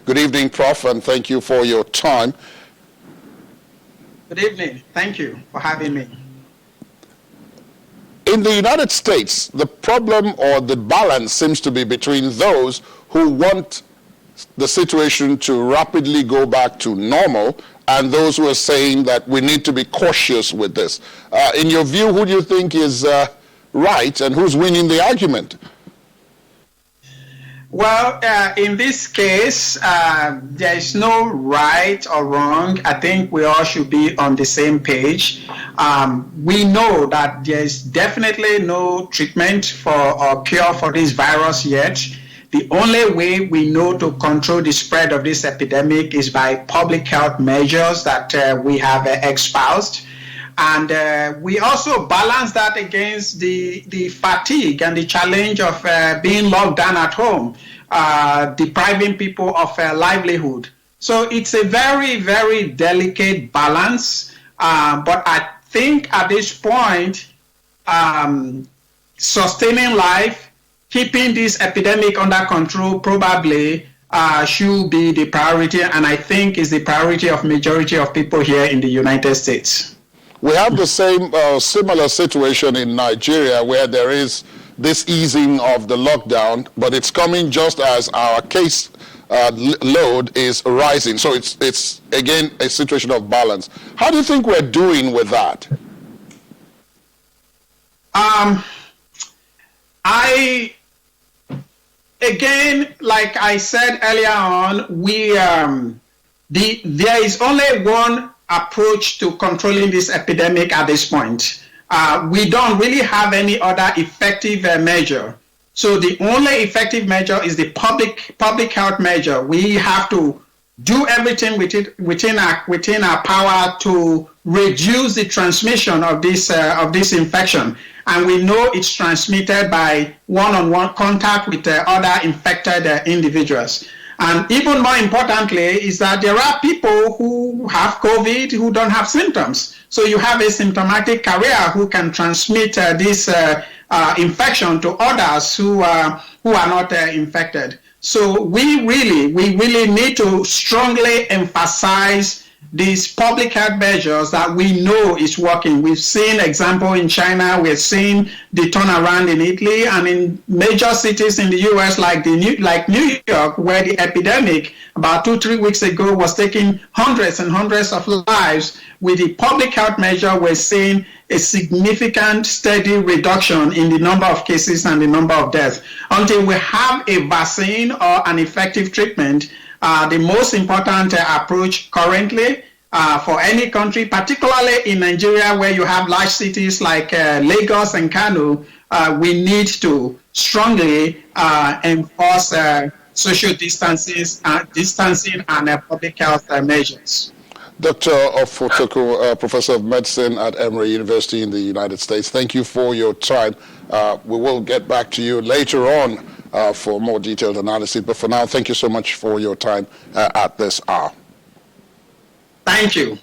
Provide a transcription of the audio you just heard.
Good evening, Prof, and thank you for your time. Good evening. Thank you for having me. In the United States, the problem or the balance seems to be between those who want the situation to rapidly go back to normal and those who are saying that we need to be cautious with this. In your view, who do you think is right and who's winning the argument? Well, in this case, there is no right or wrong. I think we all should be on the same page. We know that there is definitely no treatment for or cure for this virus yet. The only way we know to control the spread of this epidemic is by public health measures that we have espoused. And we also balance that against the fatigue and the challenge of being locked down at home, depriving people of livelihood. So it's a very, very delicate balance. But I think at this point, sustaining life, keeping this epidemic under control probably should be the priority, and I think is the priority of majority of people here in the United States. We have the same similar situation in Nigeria where there is this easing of the lockdown, but it's coming just as our case load is rising. So it's again a situation of balance. How do you think we're doing with that? Again, like I said earlier on, there is only one approach to controlling this epidemic at this point. We don't really have any other effective measure. So the only effective measure is the public health measure. We have to do everything within our power to reduce the transmission of this infection. And we know it's transmitted by one-on-one contact with other infected individuals. And even more importantly is that there are people who have COVID who don't have symptoms. So you have a symptomatic carrier who can transmit this infection to others who are not infected. So we really need to strongly emphasize these public health measures that we know is working. We've seen example in China, we've seen the turnaround in Italy, and in major cities in the US like New York, where the epidemic about 2-3 weeks ago was taking hundreds and hundreds of lives. With the public health measure, we're seeing a significant steady reduction in the number of cases and the number of deaths. Until we have a vaccine or an effective treatment, the most important approach currently for any country, particularly in Nigeria, where you have large cities like Lagos and Kano, we need to strongly enforce social distancing and public health measures. Dr. Ofotoku, Professor of Medicine at Emory University in the United States, thank you for your time. We will get back to you later on for more detailed analysis. But for now, thank you so much for your time at this hour. Thank you.